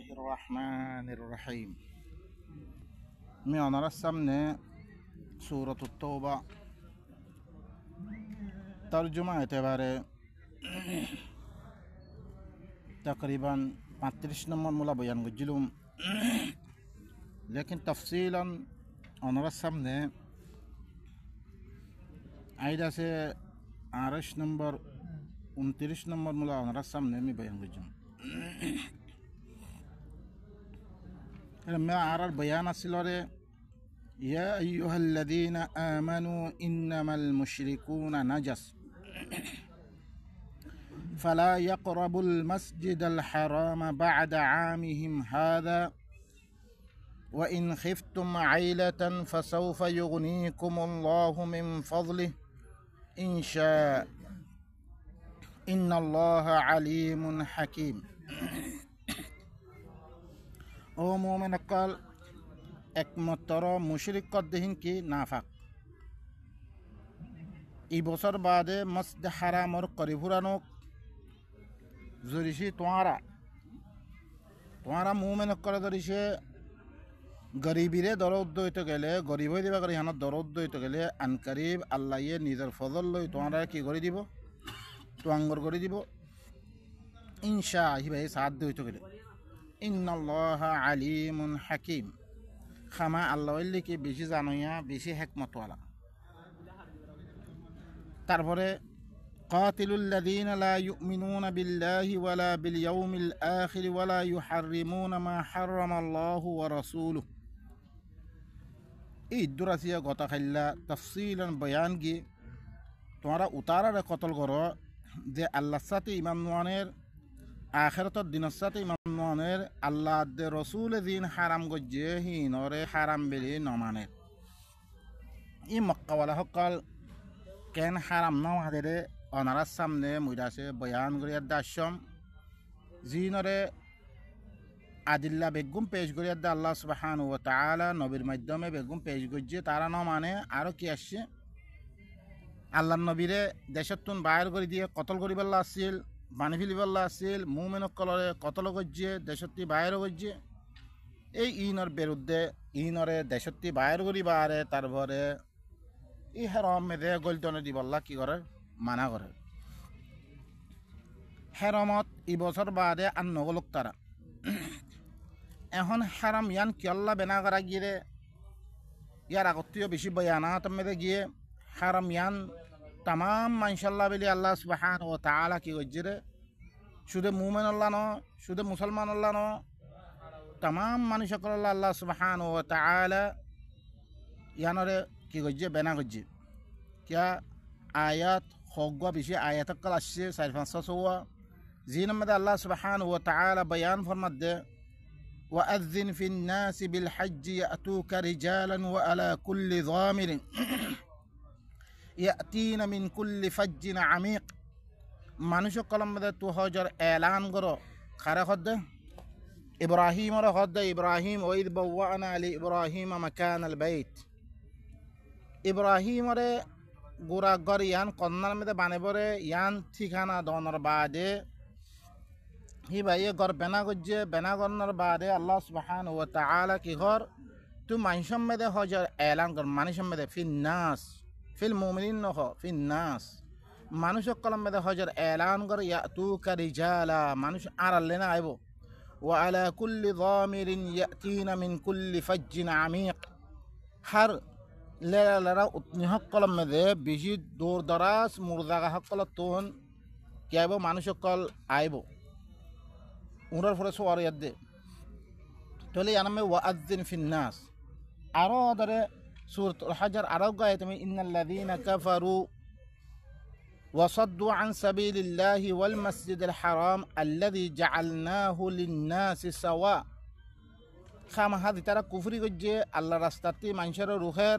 Bismillahirrahmanirrahim. Mi onaras samne Suratul Tawba তরজমা এতেবারে তকরিবান 35 নম্বর মূলা বয়ান করছিলাম, লেকিন তফসিলান ওনার সামনে আইড আছে 28 নম্বর 29 নম্বর মূলা ওনার সামনে আমি বয়ান করছিলাম। আর বয়ান আসিল রে ইয়া আইয়ুহাল্লাযীনা আমানু ইন্নামাল মুশরিকুনা নাজাস فلا يقربوا المسجد الحرام بعد عامهم هذا وإن خفتم عيلة فسوف يغنيكم الله من فضله إن شاء إن الله عليم حكيم. ও মুমিন অকল একমাত্র মুশরিক কদ্দিন কি নাফাক এই বছর বাদে মসজিদ হারামর করিফুরানোক জরিসি তোমারা মুমিন অকল ধরিছে গরিবিরে দরদ হইতে গেলে গরিব হয়ে দিবা করে হানত দরদ হইতে গেলে আনকারিব আল্লাহ নিজের ফজল লই তোমারা কি করে দিব তোয়াঙ্গর করে দিব ইনশা হিবাই সাথ হইতে গেলে ইন্নাল্লাহা আলিমুন হাকিম, খামা আল্লাহ কি বেশি জানোয়া বেশি হেকমতওয়ালা। তারপরে কাতিলুল্লাযীনা লা ইউমিনুনা বিল্লাহি ওয়ালা বিল ইয়াউমিল আখির ওয়ালা ইউহাররিমুনা মা হারামাল্লাহু ওয়া রাসূলুহু। এই দুরাসিয়া গতা খাইলা তাফসিলান বয়ান গি তোমরা উতারারে কতল করো যে আল্লাহর সাথে ইমান নোয়ানের আখিরাতের দিনের সাথে ইমান নোয়ানের আল্লাহ দে রসুল দিন হারাম গজ্জে হিনরে হারাম বেলি নমানের ই মক্কাওয়ালা সকল কেন হারাম নমাদের অনারার সামনে মুইরাছে বয়ান করিয়ার দাসম জিনরে আদিল্লা বেগুম পেশ করিয়ার দা আল্লাহ সুবহানাহু ওয়া তাআলা নবীর মাধ্যমে বেগুম পেশ গজ্জে তারা নমানে আরো কি আসছে আল্লাহর নবীরে দেশতুন বাইর করে দিয়ে কতল করিবাল্লা আসছিল বানি ফেলিবাল্লা আসছিল মুমিন কলরে কতল গজ্জে দেশত্তি বাইর গজ্জে এই ইনর বিরুদ্ধে ইনরে দেশত্তি বাইর করিবারে তারপরে ই হেরম মেদে গলতনে দিবাল্লা কি করে মানা করে হেরমত ই বছর বাদে আর নগলক তারা এখন হারাম ইয়ান কিয়াল্লা বেনা করা গিয়ে ইয়ার আগত্তিও বেশি বয়ানাত মেদে গিয়ে হারাম ইয়ান তামাম মানশাল্লাহ বলি আল্লাহ সুবহানাহু ওয়া তাআলা কি গজ্জে শুধু মুমিন আল্লাহ ন শুধু মুসলমান আল্লাহ ন তামাম মানুষ সকল আল্লাহ সুবহানাহু ওয়া তাআলা ইয়ানরে কি গজ্জে বেনা গজ্জে কিয়া আয়াত হগwa বেশি আয়াত কল আসছে 4-5 জিন মধ্যে আল্লাহ সুবহানাহু ওয়া তাআলা বয়ান ফরমাত দে ওয়াআযিন ফিন নাস বিল হজ্জ ইয়াতুকা রিজালান ওয়া আলা কুল্লি যামিরিন ইয়াতিনা মিন কুল্লি ফাজ্জিন আমিক। মানুষ কলম মধ্যে তু হজর এলান করো খারে খদ্দে ইব্রাহিমর খদ্দে ইব্রাহিম ওয়াইদ বাওয়ানা আলি ইব্রাহিম মাকান আল বাইত ইব্রাহিমরে গোরা গর ইয়ান কন্নার মধ্যে বানেবরে ইয়ান ঠিকানা দনর বাদে হি ভাই গর বেনা গজ্জে বেনা গন্নর বাদে আল্লাহ সুবহানাহু ওয়া তাআলা কি ঘর তু মানুষের মধ্যে হজর এলান কর মানুষের মধ্যে ফিন্নাস ফিল মুমিনিন নহ ফিন্নাস মানুষ কলম মধ্যে হজর এলান কর ইয়াতুকা রিজালা মানুষ আর আল্লেনা আইব ওয়া আলা কুল্লি যামিরিন ইয়াতিনা মিন কুল্লি ফাজ্জিন আমিক হার লেরা লেরা উতনি কলম মধ্যে বেশি দূর দরাজ মুরদাগা সকল তোন কি আইব মানুষ সকল আইব উনার ফলে সোয়ার ইয়াদে তাহলে ইয়ানামে ওয়াআযিন ফিন্নাস আরো ধরে সূরাতুল হাজর আরো গায়ে তুমি ইন্নাল্লাযীনা কাফারু ওয়াসাদ্দু আন সাবিলিল্লাহি ওয়াল মাসজিদিল হারাম আল্লাযী জাআলনাহু লিন-নাসি সাওয়া। খামাহাদি তারা কুফরি গজ্জে আল্লাহ রাস্তাতে মানুষের রুখের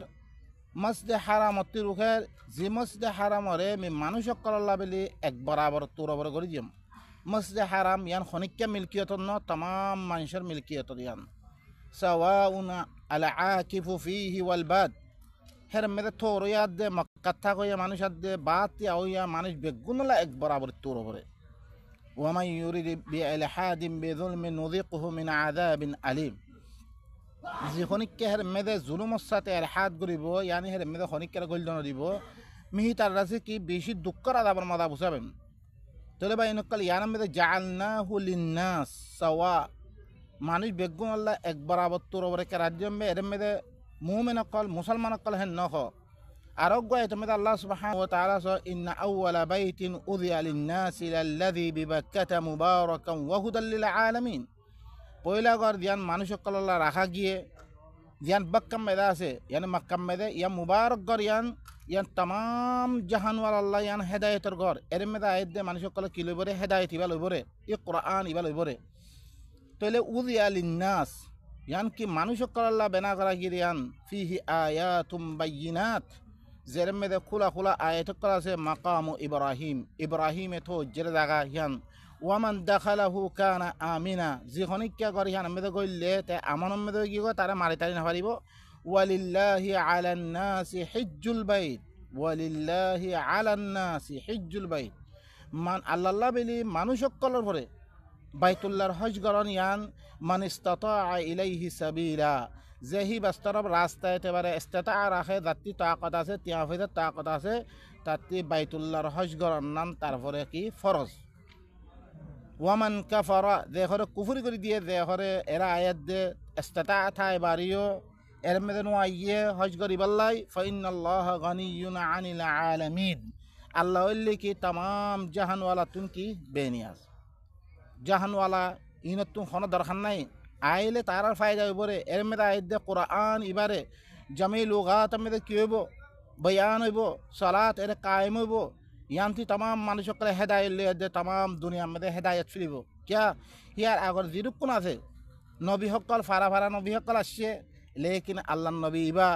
মসজিদ হারামতি রুখের যে মসজিদ হারামরে মি মানুষ কল্লা বলি এক বরাবর তোরবর করে দিম মসজিদ হারাম ইয়ান খনিক্কা মিলকিয়ত ন তামাম মানুষের মিলকিয়ত ইয়ান সাওয়াউন আল আকিফু ফিহি ওয়াল বাদ হের মেদে তোর ইয়াদ দে মক্কা থাকইয়া মানুষ আদ দে বাত ইয়া মানুষ বেগুনলা এক বরাবর তোরবরে ওয়ামান ইউরিদ বিইলহাদিন বিযুলমিন নুযিকহু মিন আযাবিন আলীম। যে খনিককে হের মেদে জুলুমর সাথে এলহাদ করিব ইয়ানি হের মেদে খনিককে গল্ডন দিব মিহি তার রাসে কি বেশি দুঃখর আদাবার মাদা বুঝাবেন। তাহলে ভাই নকল ইয়ার মেদে জাআলনাহু লিন্নাস সাওয়া, মানুষ বেগুন আল্লাহ এক বরাবর তোর ওপরে কে রাজ্য এর মেদে মুমিন অকল মুসলমান অকল হেন নখ আরোগ্য এটা মেদে আল্লাহ সুবহানাহু ওয়া তাআলা স ইন্না আউওয়ালা বাইতিন উযিয়া লিন্নাসি লাল্লাযী বিবাক্কাতা মুবারাকান ওয়া হুদাল লিল আলামিন। পয়লা ঘর দিয়ান মানুষ অকল আল্লাহ রাখা গিয়ে দিয়ান বাক্কাম মেদা আছে ইয়ান মাক্কাম মেদে ইয়া মুবারক ঘর ইয়ান তাম জাহানওয়াল আল্লাহ ইয়ান হেদায়েতের ঘর এর মেদে আয়াত দে মানুষ অকল কি লইবরে হেদায়েত ইবা লইবরে ই কোরআন ইবা লইবরে। তাহলে উযিয়া লিন্নাস ইয়ান কি মানুষ অকল আল্লাহ বেনা করা গিয়ে ইয়ান ফিহি আয়াতুম বাইয়িনাত যের মেদে খোলা খোলা আয়াত করা আছে মাকামু ইব্রাহিম, ইব্রাহিমে তো জের জায়গা ইয়ান ওয়ামান দাখালাহু কানা আমিনা, যে খনিকা ঘর ইয়ান মেদে গইলে তে আমন মেদে কি গো তারা মারি তারি না পারিব। ওয়ালিল্লাহি আলান নাসি হিজ্জুল বাইত, ওয়ালিল্লাহি আলান নাসি হিজ্জুল বাইত, মান আল্লাহ বেলি মানুষ অকলর পরে বাইতুল্লাহর হজ গরন ইয়ান মান ইস্তাতা ইলাইহি সাবিলা, যেহি বাস্তব রাস্তায় একেবারে ইস্তাতা রাখে যাত্রী তাকত আছে তিয়াফিদের তাকত আছে তাতে বাইতুল্লাহর হজ গরন নাম তারপরে কি ফরজ। ওয়ামান কাফারা যে ঘরে কুফরি করে দিয়ে যে ঘরে এরা আয়াত দে ইস্তাতা থাই বাড়িও এর মেদে নোয়াইয়ে হজ করিবাল্লাই ফাইনাল্লাহ গানিয়ুন আনিল আলামিন, আল্লাহ হইলে কি তাম জাহানওয়ালা তুন কি বেনিয়াজ জাহানওয়ালা ইনত তুম কোনো দরকার নাই আইলে তার ফায়দা হইবরে। এর মেদে আয়াত দে কোরআন ইবারে জামি লুগাত মেদে কি হইব বয়ান হইব সালাত এর কায়েম হইব ইয়ান্তি তাম মানুষ সকলে হেদায়ত লিয়ে দে তাম দুনিয়া মেদে হেদায়ত ফিরিব। কিয়া ইয়ার আগর যেরূপ কোন আছে নবী সকল ফারা ফারা নবী সকল আসছে লেকিন আল্লাহ নবী ইবা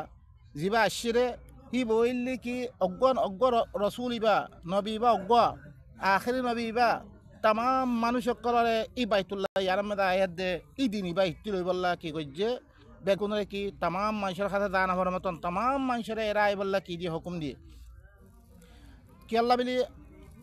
যিবা আসছে রে হি বইলি কি অজ্ঞ রসুল ইবা নবী ইবা অজ্ঞ আখেরি নবী ইবা তাম মানুষ সকলরে ই বাইতুল্লাহ ইয়ার মেদে আয়াত দে ই দিন ইবা হিত্তি লইবল্লা কি করছে বেগুনরে কি তাম মানুষের কাছে জানা হওয়ার মতন তাম মানুষের এরা আইবল্লা কি দিয়ে হুকুম দিয়ে কি আল্লাহ বলি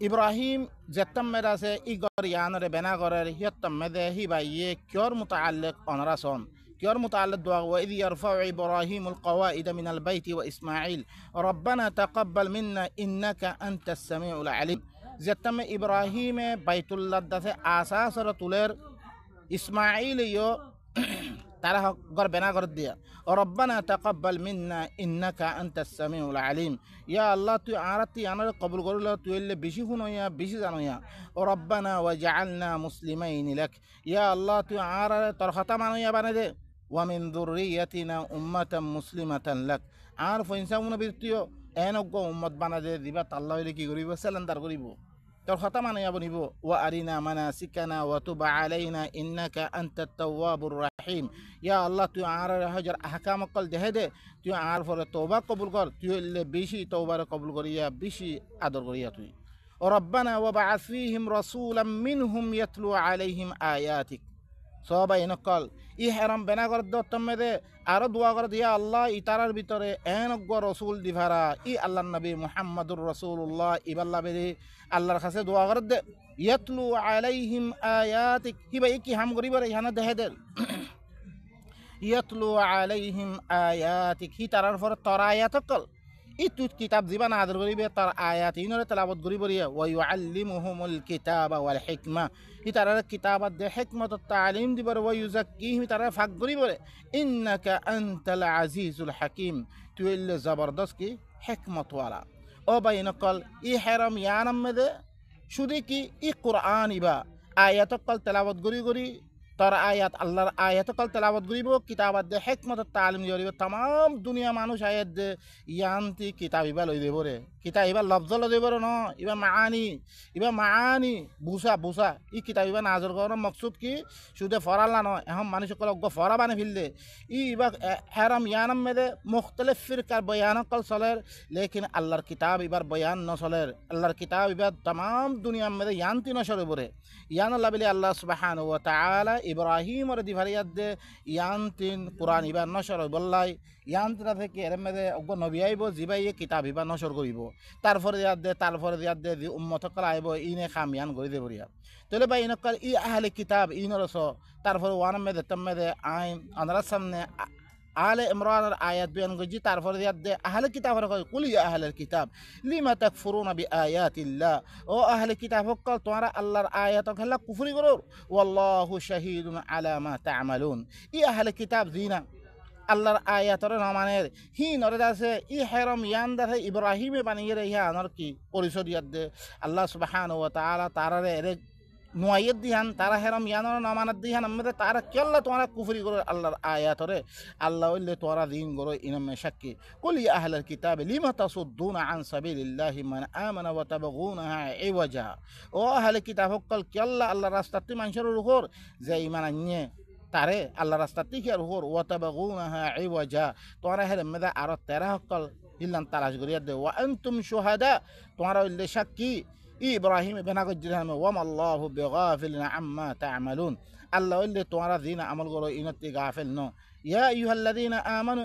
ইব্রাহিম যেতাম মেদে আছে ই গর ইয়ানরে বেনা গরের হিয়ত্তাম মেদে হি বাইয়ে কিয়র মুতাআল্লিক অনরাসন كيور متعلق دعاء وإذ يرفع إبراهيم القواعد من البيت وإسماعيل ربنا تقبل منا إنك أنت السميع العليم زتم إبراهيم بيت الله دث أساس رتولر إسماعيل يو ترى غر بنا غر ديا ربنا تقبل منا إنك أنت السميع العليم يا الله تو عارتي أنا قبول قول تو اللي بيشي هنا يا بيشي زانو يا ربنا وجعلنا مسلمين لك يا الله تو عارة ترخطا مانو يا بنا ومن ذريتنا أمة مسلمة لك عارف إنسان بيرتيو أنوكو أمة بنا ديبا الله يلكي غريبو سلندر غريبو ترخطا مانو يا بنيبو وأرنا مناسكنا وتب علينا إنك أنت التواب الرحيم يا الله تو عارة هجر أحكام قل دهده تو عارف التوبة قبول قر تو اللي بيشي توبة قبول قريا بيشي أدر قريا توي ربنا وبعث فيهم رسولا منهم يتلو عليهم آياتك সবাই নকল ই হেরাম বেনা করে দে আরো দোয়া করে দিয়া আল্লাহ ইতারার ভিতরে এনজ্ঞ রসুল দিভারা ই আল্লাহ নবী মুহাম্মাদুর রাসূলুল্লাহ ইবাল্লাহ বেরি আল্লাহর কাছে দোয়া করে দে ইয়াতলু আলাইহিম আয়াতিক হিবা কি হাম করিবরে ইহানা দেহে দে ইয়াতলু আলাইহিম আয়াতিক হি তারার পর তর আয়াত কল ই তুই কিতাব দিবা না আদর করিবে তার আয়াত ইনরে তেলাওয়াত করিবরিয়া ওয়া ইউআল্লিমুহুমুল কিতাবা ওয়াল হিকমা ই তারার কিতাবাত দে হিকমত তালিম দিবর ওয়া ইউযাক্কিহিম তারা ফাক করিবরে ইন্নাকা আনতাল আজিজুল হাকিম তুই ইল্লে জবরদস্ত কি হিকমত ওয়ালা ও বাইনকল ই হারাম ইয়ানাম মেদে শুধু কি ই কুরআন ইবা আয়াত কল তেলাওয়াত করি তার আয়াত আল্লাহর আয়াত কল তেলাওয়াত করিব কিতাবাত দে হিকমত তালিম দিবরিব তাম দুনিয়া মানুষ আয়াত দে ইয়ান্তি কিতাব ইবা লই দেবরে কিতাব ইবা লফজ লই দেবরে ন ইবা মাআনি বুসা ই কিতাব ইবা নাজর করার মকসুদ কি শুধু ফরাল্লা ন এখন মানুষ সকল ফরা বানে ফিলদে ই ইবা হারাম ইয়ানাম মেদে মুখতলিফ ফিরকার বয়ান কল চলের লেকিন আল্লাহর কিতাব ইবার বয়ান ন চলের আল্লাহর কিতাব ইবা তাম দুনিয়া মেদে ইয়ান্তি নসরে বরে ইয়ান আল্লাহ বলি আল্লাহ সুবহানাহু ওয়া তাআলা ইব্রাহিম ওর দিভারিয়াত দে ইয়ান তিন কোরআন ইবার নশর বললাই ইয়ান তিনা থেকে এর মেদে অজ্ঞ নবী আইব জিবাইয়ে কিতাব ইবার নশর করিব তারপরে দিয়াত দে যে উম্মত কল আইব ইনে খামিয়ান করে দেব রিয়া তাহলে ভাই ইনকাল ই আহলে কিতাব ইনরস তারপরে ওয়ান মেদে তম্মেদে আইন আনার সামনে আলে ইমরানের আয়াত বয়ান করছি তারপরে দিয়াত দে আহলে কিতাবের কয় কুল ইয়া আহলেল কিতাব লিমা তাকফুরুনা বিআয়াতিল্লাহ ও আহলে কিতাব হকল তোমরা আল্লাহর আয়াত খেলা কুফরি করো ওয়াল্লাহু শাহীদুন আলা মা তা'মালুন ই আহলে কিতাব দিনা আল্লাহর আয়াতর নামানের হি নরে আছে ই হেরম ইয়ান দাসে ইব্রাহিমে বানিয়ে রে ইহা আনর কি পরিচয় দিয়াত দে আল্লাহ সুবহানাহু ওয়া তাআলা তারারে এরে নুয়াইয়ত দিহান তারা হেরম ইয়ানোর নামানাত দিহান আমাদের তারা কেল্লা তোমরা কুফরি করো আল্লাহর আয়াতরে আল্লাহ হইলে তোমরা দিন করো ইনমে শাক্কি কুল ইয়া আহলাল কিতাব লিমা তাসুদ্দুনা আন সাবিলিল্লাহি মান আমানা ওয়া তাবগুনাহা ইওয়াজা ও আহলে কিতাব হকল কেল্লা আল্লাহর রাস্তাতে মানুষের উপর যে ঈমান আনয়ে তারে আল্লাহর রাস্তাতে কি আর উপর ওয়া তাবগুনাহা ইওয়াজা তোমরা হেরম মেদা আর তেরা হকল ইল্লান তালাশ করিয়া দে ওয়া আনতুম শুহাদা তোমরা হইলে সাক্ষী ইব্রাহিম বেনা গজ্জিরাম ওয়াম আল্লাহু বিগাফিলিন আম্মা তা'মালুন আল্লাহ হইলে তোমরা দিন আমল করো ইনতি গাফিল ন ইয়া আইয়ুহাল্লাযীনা আমানু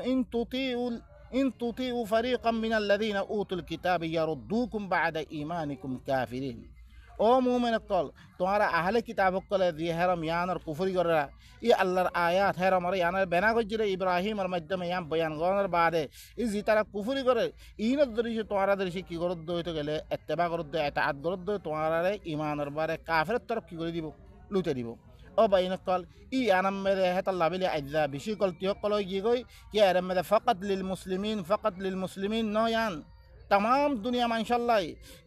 ইন তুতিউ ফারীকাম মিনাল্লাযীনা উতুল কিতাব ইয়ারুদ্দুকুম বা'দা ঈমানিকুম কাফিরিন ও মুমিন কল তোমরা আহলে কিতাব কল দিয়ে হেরম ইয়ানর কুফরি করা ই আল্লাহর আয়াত হেরম আর ইয়ানর বেনা গজ্জিরে ইব্রাহিমের মাধ্যমে ইয়াম বয়ান গণর বাদে ই জি তারা কুফরি করে ইনত দরিছে তোমরা দরিছে কি করদ হইতে গেলে ইত্তেবা করদ ইতাআত করদ তোমরা ঈমানের বারে কাফিরের তরফ কি করে দিব লুটে দিব ও বাইন কল ই আনাম মেরে হেতাল্লা বিলি আইজা বেশি কল তিয় কল গি গই কি আর মেরে ফাকাত লিল মুসলিমিন নয়ান तमाम दुनिया माशाल्लाह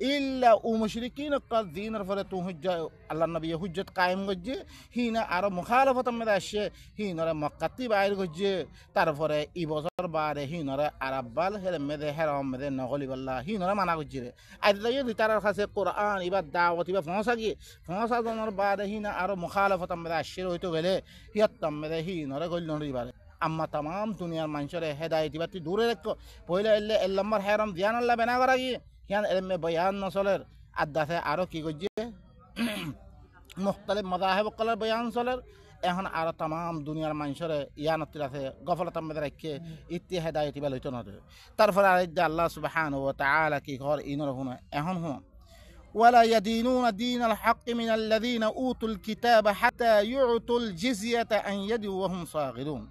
इल्ला उ मुशरिकीन कल दीनर फरे तू हुज्जा अल्लाह नबी हुज्जत कायम गज्जे हिना आरो मुखालफत में दाशे हिनरे मक्काती बायर गज्जे तारपरे इ बছর बारे हिनरे आरबाल हेले मेदे हेरम मेदे नगली बल्ला हिनरे माना गज्जे आइला ये तारार खासे कुरान इबा दावत इबा फंसा जनर बारे हिना आरो मुखालफत में दाशे हइतो गेले हियत्तम मेदे हिनरे गल्लनरी बारे আম্মা তাম দুনিয়ার মানুষের হেদায়ত বাতি দূরে রাখো পয়লা এলে এল্লাম্মার হেরাম ধ্যান আল্লাহ বেনা করা গিয়ে হিয়ান এলমে বয়ান নসলের আদাসে আরো কি গজ্জে মুখতালিফ মাযাহিব কলার বয়ান চলের এখন আর তাম দুনিয়ার মানুষের ইয়ানতির আছে গফলতার মধ্যে রাখে ইতি হেদায়ত বা লইতো না তারপরে আরেকটা আল্লাহ সুবহানাহু ওয়া তাআলা কি ঘর ইনর হুনা এখন হুনা ولا يدينون دين الحق من الذين اوتوا الكتاب حتى يعطوا الجزية عن يد وهم صاغرون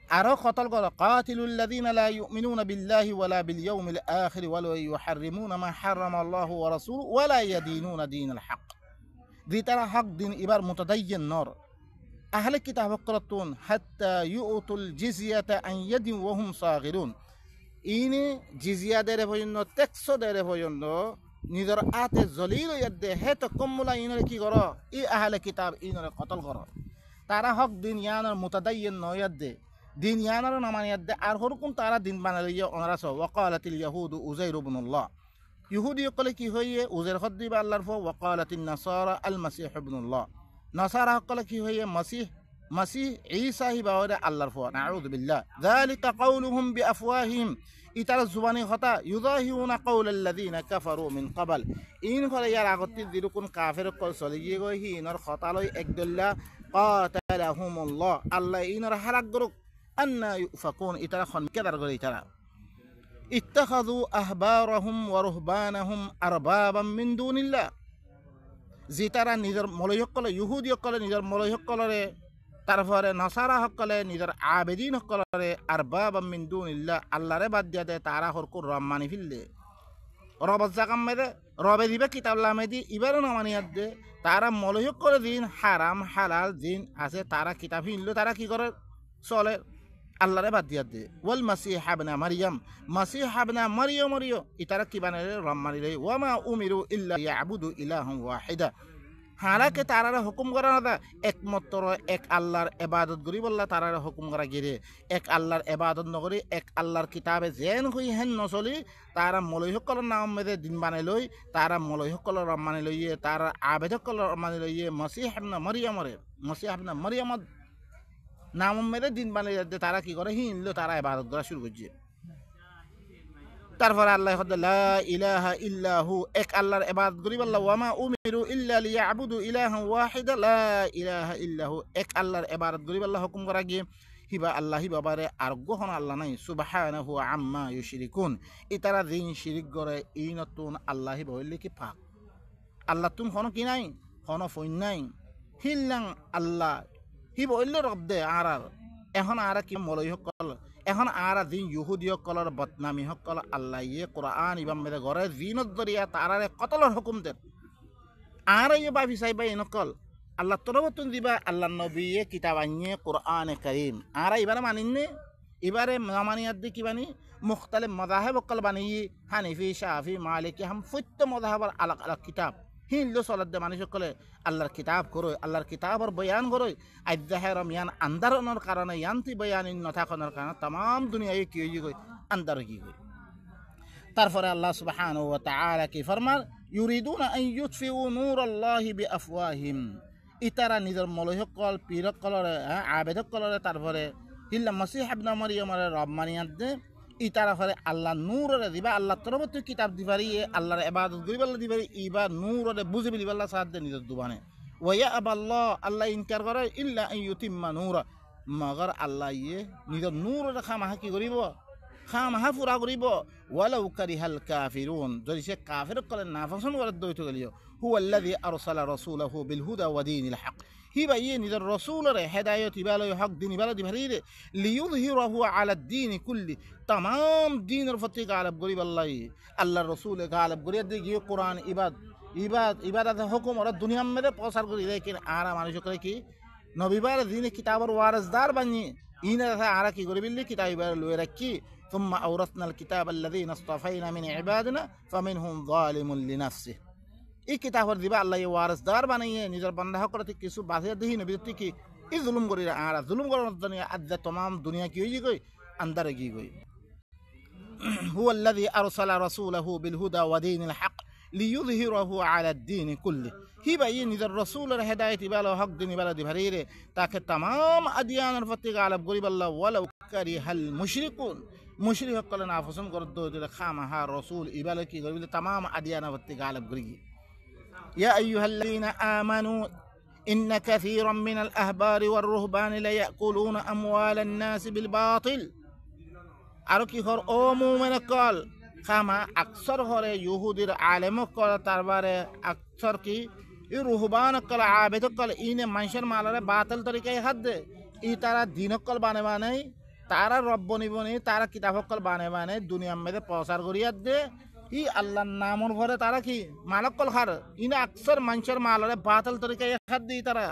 আরো কতল করো কাতিলুল্লাযীনা লা ইউমিনুনা বিল্লাহি ওয়ালা বিল ইয়াউমিল আখির ওয়ালা ইউহাররিমুনা মা হারামা আল্লাহু ওয়া রাসূলুহু ওয়ালা ইয়াদিনুনা দীনাল হক দিতারা হক দিন এবার মুতাদায়্যিন নর আহলে কিতাব করতুন হাত্তা ইউতুল জিজিয়াতা আন ইয়াদিন ওয়া হুম সাগিরুন ইনি জিজিয়া দেরে পর্যন্ত ট্যাক্স দেরে পর্যন্ত নিজের আতে জলিল ইয়াদে হেত কমলা ইনরে কি করো ই আহলে কিতাব ইনরে কতল করো তারা হক দিন ইয়ানর মুতাদায়্যিন নয়াদে দিন ইয়ানার নামানিয়াত দে আর হরকুম তারা দিন বানালিয়ে অনারাস ওয়াকালাতিল ইয়াহুদু উযাইর ইবনুল্লাহ ইহুদি কলে কি হইয়ে উযাইর খদ্দিবা আল্লাহর ফ ওয়াকালাতিন নাসারা আল মাসিহ ইবনুল্লাহ নাসারা কলে কি হইয়ে মাসিহ ঈসা হিবাওরে আল্লাহর ফ নাউযু বিল্লাহ যালিকা কাউলুহুম বিআফওয়াহিহিম ইতার জুবানি কথা ইউযাহিউনা কাউলাল্লাযীনা কাফারু মিন ক্বাবল ইন ফলে ইয়ার আগতি দিরুকুন কাফির কল চলিয়ে গই হিনর খতালই একদল্লা কাতালাহুমুল্লাহ আল্লাহ ইনর হালাক গরুক أن يؤفكون إتراخون كذا رجل إترا اتخذوا أحبارهم ورهبانهم أربابا من دون الله زيتارا نيجر مولوي كله يهودي كله نيجر مولوي كله তারপরে নাসারা হকলে নিজের আবেদিন হকলে আরবাবা মিন দুনিল্লাহ আল্লাহরে বাদ দিয়া দেয় তারা হরকু রব মানি ফিললে রব জাকাম মেদে রবে দিবে কিতাবলা মেদি ইবারও না মানিয়াত দে তারা মলয় করে দিন হারাম হালাল দিন আছে তারা কিতাব ফিনলো তারা কি করে চলে আল্লাহরে বাদ দিয়া দে ওয়াল মাসিহ ইবনে মারইয়াম ইতারা কি বানালে রব মানিলে ওয়ামা উমিরু ইল্লা ইয়াবুদু ইলাহান ওয়াহিদা হালাকে তারারে হুকুম করা না একমাত্র এক আল্লাহর ইবাদত করি বললা তারারে হুকুম করা গিরে এক আল্লাহর ইবাদত নকরি এক আল্লাহর কিতাবে যেন হই হেন নচলি তারা মলয় সকলের নাম মেদে দিন বানাই লই তারা মলয় সকলের রব মানি লইয়ে তারা আবেদ সকলের মানি লইয়ে মসিহ ইবনে মারইয়াম নাম মেদে দিন বানাই তারা কি করে হিনলো তারা ইবাদত করা শুরু করছে তারপরে আল্লাহ লা ইলাহা ইল্লাহু এক আল্লাহর ইবাদত করিব আল্লাহ ওয়ামা উমিরু ইল্লা লিয়াবুদু ইলাহান ওয়াহিদা লা ইলাহা ইল্লাহু এক আল্লাহর ইবাদত করিব আল্লাহ হুকুম করা গিয়ে হিবা আল্লাহ হিবাবারে আর গহন আল্লাহ নাই সুবহানাহু আম্মা ইউশরিকুন ইতারা দিন শিরিক করে ই নতুন আল্লাহ হিবা হইলে কি পাক আল্লাহ তুম হন কি নাই হন ফইন নাই হিল্লাং আল্লাহ হিবা হইলে রব দে আর এখন আর কি মলই হকল এখন আর দিন ইহুদি সকলের বদনামী সকল আল্লাহ ইয়ে কোরআন ইবাম মেদে ঘরে দিনত দরিয়া তারারে কতলর হুকুম দেন আর ইয়ে বাফি সাইবা ইনকল আল্লাহ তরবতুন দিবা আল্লাহ নবীয়ে কিতাব আনিয়ে কোরআনে কারীম আর এবারে মানিনে এবারে মামানিয়াত দি কি বানি মুখতালিফ মাযহাব সকল বানি হানিফি শাফি মালিকি হাম ফুত্ত মাযহাবর আলাদা আলাদা কিতাব হিন্দু সলাদ মানুষ সকলে আল্লাহর কিতাব করো আল্লাহর কিতাবর বয়ান করো আজ্জাহেরম ইয়ান আন্দারনের কারণে ইয়ান্তি বয়ানিন নথাকনের কারণে তাম দুনিয়ায় কি হয়ে গই আন্দার হয়ে গই তারপরে আল্লাহ সুবহানাহু ওয়া তাআলা কি ফরমান ইউরিদুনা আন ইউতফিউ নূরাল্লাহি বিআফওয়াহিম ইতারা নিজের মলহকল পীরকলর আবেদকলর তারপরে হিল্লা মসিহ ইবনে মারইয়ামের রব মানিয়াত দে ইতারা ফলে আল্লাহ নূরে দিবা আল্লাহ তরফত কিতাব দিবারি আল্লাহর ইবাদত করিবাল্লা দিবারি ইবা নূরে বুঝিবি দিবাল্লা সাহায্য নিজের দুবানে ওয়া আবাল্লাহ আল্লাহ ইনকার করে ইল্লা আন ইউতিম্মা নূরা মগর আল্লাহ ইয়ে নিজের নূরে খামাহা কি করিব খামাহা পুরা করিব ওয়ালাউ কারিহাল কাফিরুন যদি সে কাফির কলে না পছন্দ করে দইতে গলিও হুয়াল্লাযী আরসালা রাসূলাহু বিল হুদা ওয়া দীনিল হক হিবা ইয়ে নিজের রসুলরে হেদায়ত ইবালয় হক দিন ইবাল দিভারিরে লিয়ুযহিরাহু আলা দ্বীনি কুল্লি तमाम दीনের প্রতি গালব গরিব আল্লাহ আল্লাহর রসুল গালব গরিয়া দি গিয়ে কোরআন ইবাদত হুকুম ওরা দুনিয়া মধ্যে প্রচার করি লেকিন আরা মানুষ করে কি নবীবার দিনে কিতাবর ওয়ারিসদার বানি ইনা আরা কি করি বিল্লি কিতাব ইবার লয়ে রাখি ثم أورثنا الكتاب الذين اصطفينا من عبادنا فمنهم ظالم لنفسه এই কিতাবর দিবা আল্লাহ ওয়ারিসদার বানিয়ে নিজের বান্দা হকরতে কিছু বাঁচিয়ে দিহি নবী কি এই জুলুম করি আর জুলুম করার দুনিয়া আদ্দা तमाम দুনিয়া কি হই গই আন্দারে কি গই هو الذي أرسل رسوله بالهدى ودين الحق ليظهره على الدين كله হিবা এই নিজের রসুলের হেদায়েত ইবালো হক দিন ইবালো দিভারিরে তাকে तमाम আদিয়ানের প্রতি গালব করি আল্লাহ ওয়ালাউ কারিহাল মুশরিকুন মুশরিক হকলে না পছন্দ করে দইতে খামাহা রসুল ইবালো কি করি तमाम আদিয়ানের প্রতি গালব করি يا أيها الذين آمنوا إن كثيرا من الأحبار والرهبان ليأكلون أموال الناس بالباطل আরো কি হর ও মুমিন কল খামা আকসর হরে ইহুদির আলেম কল তারবারে আকসর কি ই রুহবান কল আবেদ কল ইনে মানুষের মালরে বাতিল তরিকায় হাত দে ই তারা দিন কল বানে তারা রব্ব নিবনি তারা কিতাব কল বানে দুনিয়ার মধ্যে প্রচার করিয়া দে ই আল্লাহর নামর ভরে তারা কি মালক কল খার ইনে আকসর মানুষের মালরে বাতিল তরিকায় হাত দি তারা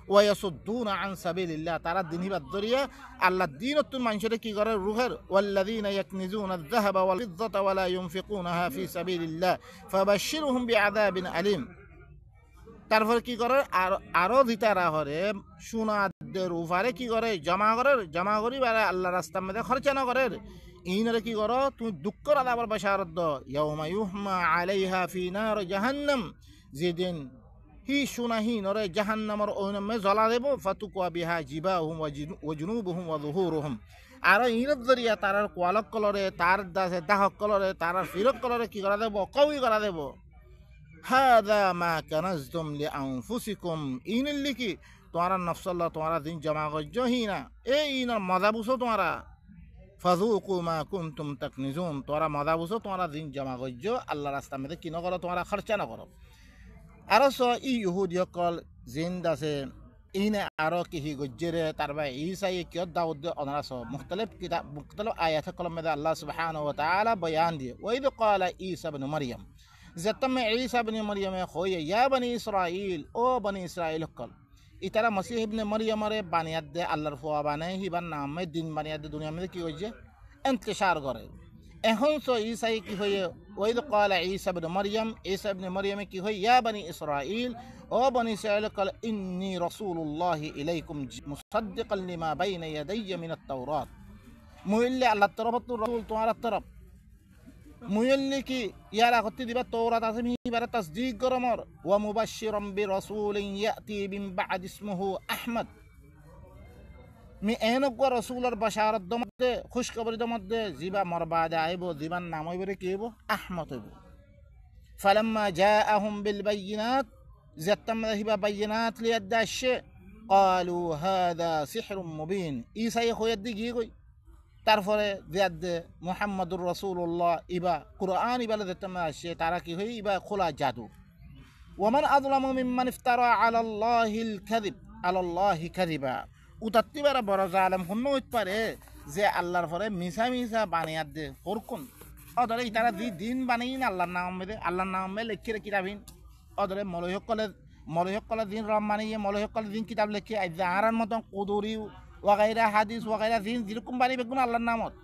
ওয়াসুদ্দুনা আন সাবিলিল্লাহ তারা দিনই বাদ দরিয়া আল্লাহ দিনতুন মানুষের কি করে রুহের ওয়াল্লাযীনা ইয়াকনিজুনা আয-যাহাবা ওয়াল ফিদ্দাতা ওয়া লা ইউনফিকুনাহা ফি সাবিলিল্লাহ ফাবাশশিরহুম বিআযাবিন আলীম তারপর কি করে আরো দিতারা হরে সোনাদের উপরে কি করে জমা করি বারে আল্লাহ রাস্তার মধ্যে খরচা না করে ইনরে কি করো তুমি দুঃখর আযাবের বাশারত দাও ইয়াউমা ইউহমা আলাইহা ফি নার জাহান্নাম যেদিন হি সুনাহি নরে জাহান্নামর ওনমে জ্বলা দেব ফাতুকুয়া বিহা জিবাহুম ওয়া জুনুবুহুম ওয়া যুহুরুহুম আর ইনত জরিয়া তারার কোয়ালক কলরে তার দাসে দাহক কলরে তারার ফিরক কলরে কি করা দেব কওই করা দেব হাদা মা কানাজতুম লিআনফুসিকুম ইনিল লিকি তোমারা নফসাল্লাহ তোমারা দিন জমা করছো হিনা এই ইনার মজা বুঝো তোমারা ফাযুকু মা কুনতুম তাকনিজুন তোরা মজা বুঝো তোমারা দিন জমা করছো আল্লাহ রাস্তার মধ্যে কি না করো তোমরা খরচা না করো আরো স ইহুদি সকল জিন্দ আছে ইনে আরো কি গজ্জেরে তারবা ঈসা কিয় দাউদ অনারাস মুখতালিফ কিতাব মুখতালিফ আয়াত কলম মধ্যে আল্লাহ সুবহানাহু ওয়া তাআলা বয়ান দিয়ে ওয়াইদ ক্বালা ঈসা ইবনে মারইয়াম যতম ঈসা ইবনে মারইয়াম কয় ইয়া বনি ইসরাঈল ও বনি ইসরাঈল সকল ইতারা মসিহ ইবনে মারইয়ামরে বানিয়াত দে আল্লাহর ফুয়া বানায় হিবার নামে দিন বানিয়াত দে দুনিয়ার মধ্যে কি হইছে ইন্তিশার করে এখন তো ঈসা কি হয়ে ওয়াইদ ক্বালা ঈসা ইবনে মারইয়াম কি হই ইয়া বনি ইসরাঈল ও বনি ইসরাঈল قال ইন্নী রাসূলুল্লাহি ইলাইকুম মুসাদ্দিকান লিমা বাইনা ইয়াদাইয়া মিনাত তাওরাত মুইল্লি আল্লাহর তরফত রাসূল তোমার তরফ মুইল্লি কি ইয়ারা হতে দিবা তাওরাত আছে মিবারে তাসদীক গরমর ওয়া মুবাশশিরাম বিরাসূলিন ইয়াতি মিন বা'দ ইসমুহু আহমদ মি এনেকুৱা ৰসুলৰ বাশাৰত মধ্যে খুশখবৰিৰ মধ্যে জিবা মৰবাদে আহিব জিবাৰ নাম হইবৰে কি হইব আহমদ হইব ফালাম্মা জাআহুম বিল বাইয়িনাত যেতাম হিবা বাইয়িনাত লিয়াদা الشيء قالوا هذا سحر مبين ঈসাই হইয়াদ দি গিয়ে কই তারপরে জিয়াদ মুহাম্মাদুর রাসূলুল্লাহ ইবা কুরআন ইবা যেতাম আসে তারা কি হই ইবা খোলা জাদু ওমান আযলামু মিম্মান ইফতারা আলাল্লাহিল কাযিব আলাল্লাহি কাযিবা উতাত্তিবারা বড় জালেম হন হইতে পারে যে আল্লাহর পরে মিছা মিছা বানিয়াত দে করকুন অদরে ইতারা দিন বানাইন আল্লাহর নাম লেখে রেখে রাখেন অদরে মলয়কলে দিন রম বানিয়ে মলয়কলে দিন কিতাব লেখে আজ আরার মতন কুদুরি ওয়াগাইরা হাদিস ওয়াগাইরা দিন যেরকম বাড়ি বেগুন আল্লাহর নামত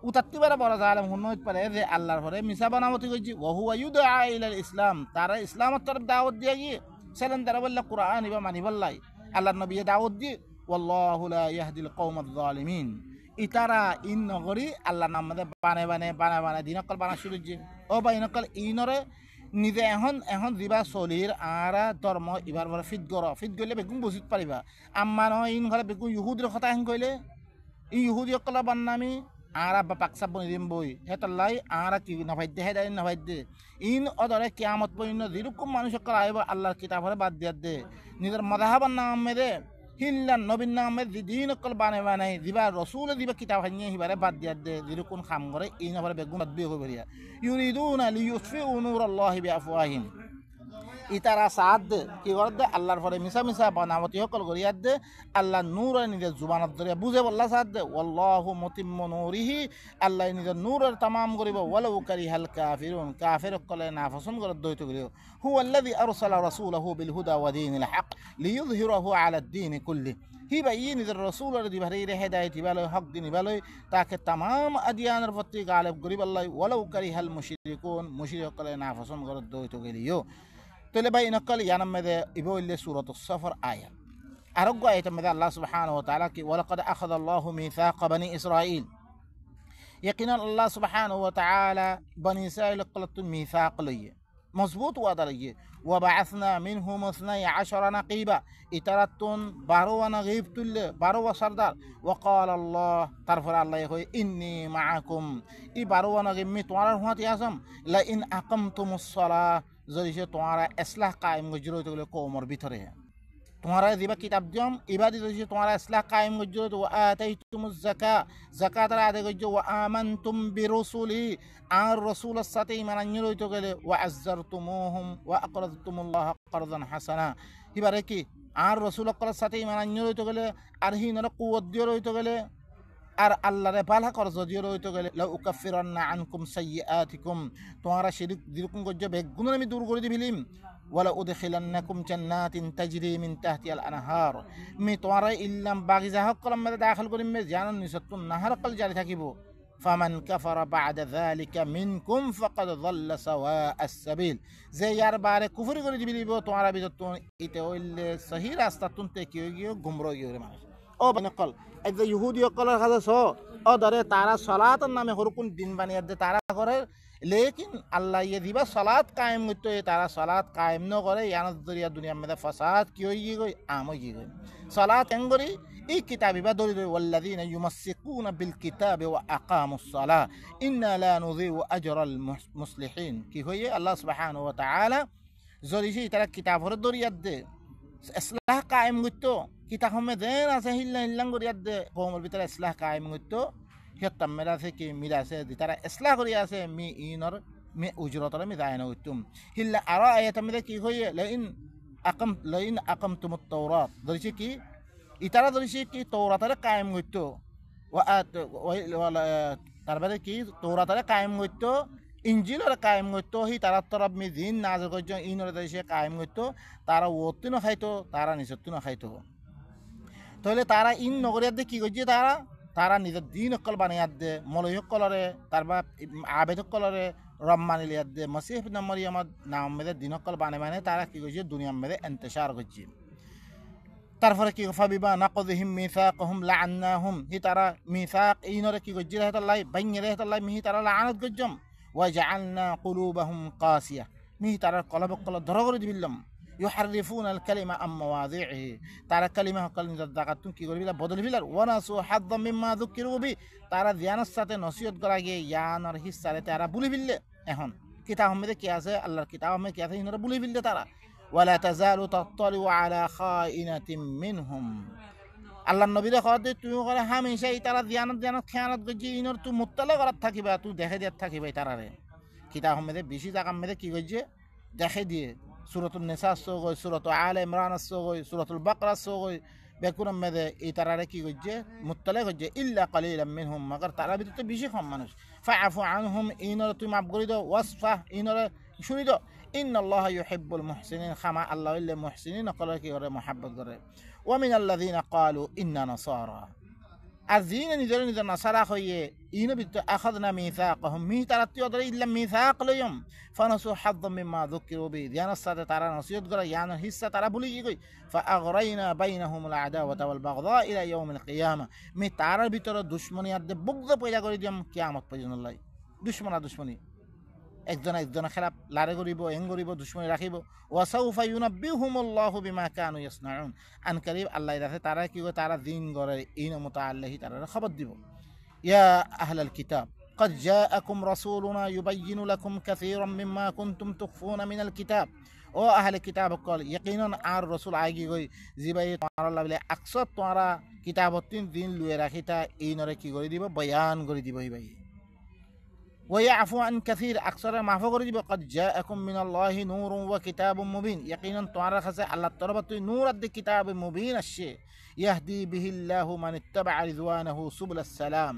উতাত্তিবারা বড় জালেম হন হইতে পারে যে আল্লাহর পরে মিছা বানামতি কইছি ওহু আয়ুদা ইলাল ইসলাম তারা ইসলামের তরফ দাওয়াত দিয়ে গিয়ে সেলেন তারা বললা কুরআন ইবা মানিবাল্লাই আল্লাহর নবী দাওয়াত দিয়ে ওয়াল্লাহু লা ইয়াহদিল কওমাজ জালিমিন ইতারা ইন নগরী আল্লাহর নাম মধ্যে বানে দিনকল বানা শুরু যে ও বা ইনকল ইনরে নিজে এখন দিবা চলির আরা ধর্ম ইবার পরে ফিট গলে বেগুন বুঝিত পারিবা আম্মা নহয় ইন ঘরে বেগুন ইহুদির কথা হেন কইলে ইহুদি অকল বান্নামি আরা বা পাকসাব বনি দিম বই হেতাল্লাই আরা কি নভাইদে হেদাই নভাইদে ইন অদরে কিয়ামত পর্যন্ত যেরকম মানুষ সকল আইব আল্লাহর কিতাবরে বাদ দিয়া দে নিজের মজাহাবার নাম মেরে হিল্লান নবীন নামে দিন অকল বানাই দিবা রসুল দিবা কিতাব হানিয়ে হিবারে বাদ দিয়া দে যেরকম খাম করে এই নভারে বেগুন বাদ বিয়ে হইয়া ইউরিদুনা লিয়ুতফিউ নূরাল্লাহি বিআফওয়াহিম ইতারা সাদ দে কি করে দে আল্লাহর পরে মিছা বানামতি সকল করিয়াত দে আল্লাহ নূর নিজের জুবানত ধরিয়া বুঝে বল্লা সাদ দে ওয়াল্লাহু মুতিম্মু নূরিহি আল্লাহ নিজের নূরের তামাম করিব ওয়ালাউ কারিহাল কাফিরুন কাফির সকলে নাপছন্দ করে দইতে করিও হুয়াল্লাযী আরসালা রাসূলাহু বিল হুদা ওয়া দীনিল হক লিইয়ুযহিরাহু আলা দ্দীন কুল্লি হিবা ই নিজের রসুলের দিবারে হেদায়েত দিবালয় হক দিন দিবালয় তাকে তামাম আদিয়ানের প্রতি গালেব করিব আল্লাহ ওয়ালাউ কারিহাল মুশরিকুন মুশরিক সকলে নাপছন্দ করে দইতে করিও তলে ভাই নকল ইয়ানাম মেদে ইবইলে সূরাতুস সফর আয়াত আরোগ্য আয়াত মেদে আল্লাহ সুবহানাহু ওয়া তাআলা কি ওয়ালাকাদ আখাযাল্লাহু মিসাক বানি ইসরাঈল ইয়াকিনান আল্লাহ সুবহানাহু ওয়া তাআলা বানি ইসরাঈল কলতুন মিসাক লইয়ে মজবুত ওয়াদা লইয়ে ওয়া বাআসনা মিনহুম 12 নাকিবা ইতারাতুন 12 নাকিব তুল্লে 12 সরদার ওয়া ক্বাল আল্লাহ তারপর আল্লাহ কই ইন্নী মাআকুম ই 12 নাকিব মি তোমার হুয়াতি আসাম লা ইন আকামতুমুস সালাহ যদি সে তোমারা ইসলাহ কায়েম গজরো তো কওমর ভিতরে তোমারা দিবা কিতাব দিম ইবাদি যদি তোমারা ইসলাহ কায়েম গজরো তো আতাইতুমুজ যাকাত আদায় গজরো ওয়া আমানতুম বিরুসুলি আর রাসূলের সাথে ঈমান আনয়ো তো গেলে ওয়া আযজারতুমুহুম ওয়া আকরাযতুমুল্লাহ কারযান হাসানা এবারে কি আর রাসূলের সাথে ঈমান আনয়ো তো গেলে আর হিনর কুওয়াত দিও তো গেলে আর আল্লাহরে বালা করজ দিও রইতে গেলে লা উকাফিরান্না আনকুম সাইয়্যাতিকুম তোমারা শিরক দিরকুম গজ্জ বেগুন আমি দূর করে দিবিলিম ওয়ালা উদখিলান্নাকুম জান্নাতিন তাজরি মিন তাহতিহাল আনহার মি তোমারা ইল্লাম বাগিজা হক কলম মে দাখিল করিম মে জানান নিসতুন নাহার কল জারি থাকিব ফামান কাফারা বা'দা যালিকা মিনকুম ফাকাদ যাল্লা সাওয়া'আস সাবিল যে ইয়ার বারে কুফরি করে দিবিলিব তোমারা ভিতর ইতে হইলে সহি রাস্তা তুনতে কি গিয়ে গুমরা গিয়ে মানুষ ও বনকল এই যে ইহুদি সকলের কাছে ছ ও ধরে তারা সালাতের নামে হরকুন দিন বানিয়ে দে তারা করে লেকিন আল্লাহ ইয়ে দিবা সালাত কায়েম করতে তারা সালাত কায়েম ন করে ইয়ানত দরিয়া দুনিয়ার মধ্যে ফাসাদ কি হই গই আম হই গই সালাত এঙ্গরি এই কিতাবি বা দরি ওয়াল্লাযিনা ইউমাসসিকুনা বিল কিতাবি ওয়া আকামুস সালাহ ইন্না লা নুযিউ আজরাল মুসলিহিন কি হই আল্লাহ সুবহানাহু ওয়া তাআলা জরিহি তারা কিতাবর দরিয়াত দে ইসলাহ কায়েম করতে কিতাব মে দেন আছে হিল্লাং করিয়াত দে কওমের ভিতরে ইসলাহ কায়েম করতে হেতাম মেরা আছে কি মিলা আছে তারা ইসলাহ করি আছে মি ইনর মে উজরতর মি দায়না হইতুম হিল্লা আরা আয়াত মে কি হইয়ে লাইন আকামতুমুত তাওরাত ধরিছে কি ইতারা ধরিছে কি তাওরাতরে কায়েম করতে তারপরে কি তাওরাতরে কায়েম করতে ইঞ্জিলর কায়েম করতে হি তারা তরফ মি দিন নাজর করছে ইনর ধরিছে কায়েম করতে তারা ওত্তি ন খাইতো তারা নিসত্তি ন খাইতো তাহলে তারা ইন নগরিয়াত কি করছে তারা নিজের দিন অকল বানিয়াত দে মলয় সকলরে তারপর আবেদ সকলরে রম্মানি লিয়াত দে মসিহ ইবনে মরিয়মের নাম মেদে দিন অকল বানে তারা কি করছে দুনিয়ার মেদে ইন্তেশার করছে তারপরে কি ফাবিবা নাকযহিম মিসাকহুম লাআন্নাহুম হি তারা মিসাক ইনরে কি করছে হেতাল্লাই বাইঙ্গে হেতাল্লাই মিহি তারা লাআনত গজ্জম ওয়া জাআলনা কুলুবাহুম কাসিয়া মিহি তারা কলব ধর করে দিবিল্লাম يحرفون الكلمة عن مواضعه তারা কালিমা হকল নিজের জায়গাতুন কি করবি বদল ফিলার ওয়ানাসু হাদ্দাম মিম্মা যুকিরু বি তারা ধ্যানের সাথে নসিহত করা গিয়ে ইয়ানর হিসারে তারা ভুলে ফেললে এখন কিতাব আহমেদে কি আছে আল্লাহর কিতাব আহমেদ কি আছে ইনারা ভুলে ফেললে তারা ওয়ালা তাজালু তাত্তালিউ আলা খাইনাতিম মিনহুম আল্লাহর নবীরে কয় তুই করে হামেশা এই তারা ধ্যানত খেয়ানত গজি ইনর তুই মুত্তালা করাত থাকিবা তুই দেখে দিয়াত থাকিবা তারারে কিতাব আহমেদে বেশি জায়গা আহমেদে কি গজি দেখে দিয়ে সূরাতুন নিসা সগই সূরাতুল আলে ইমরান সগই সূরাতুল বাকরা সগই বেকুন আহমেদে এই তারারে কি গজি মুত্তালা গজি ইল্লা কালিলাম মিনহুম মাগার তারা ভিতরে বেশি কম মানুষ ফাআফু আনহুম ইনর তুই মাফ করে দাও ওয়াসফা ইনর শুনি দাও ইন্নাল্লাহা ইউহিব্বুল মুহসিনিন খামা আল্লাহ ইল্লা মুহসিনিন কলে কি করে মহব্বত করে ومن الذين قالوا إننا نصارى الذين نزلوا نصارى خويه إن بيت أخذنا ميثاقهم ميثاق يدري إلا ميثاق لهم فنسوا حظا مما ذكروا به ديانا السادة ترى نصيد قرا يعني هسه ترى بولي يقول فأغرينا بينهم العداوة والبغضاء إلى يوم القيامة ميثاق بيتر دشمني يد بغض بيجا قري ديم قيامت بيجون الله دشمني একজনের খেলাপ লারে করিব এং করিব দুশ্মনী রাখিব ওয়াসাউফা ইউনাব্বিহুমুল্লাহু বিমা কানু ইয়াসনাউন আন কারিব আল্লাহ রাখে তারা কি করে তারা দিন গরে ইন মুতাআল্লাহি তারা খবর দিব ইয়া আহলাল কিতাব قد جاءكم رسولنا يبين لكم كثيرا مما كنتم تخفون من الكتاب ও আহলে কিতাব কল ইয়াকিনান আর রাসূল আইগি গই জিবাই তোমার লাগলে আকসত তোমারা কিতাবতিন দিন লুয়ে রাখিতা ইনরে কি করে দিব বয়ান করে দিব ভাই ويعفو عن كثير أكثر ما فقر قد جاءكم من الله نور وكتاب مبين يقينا تعرف على التربة نور الكتاب مبين الشيء يهدي به الله من اتبع رضوانه سبل السلام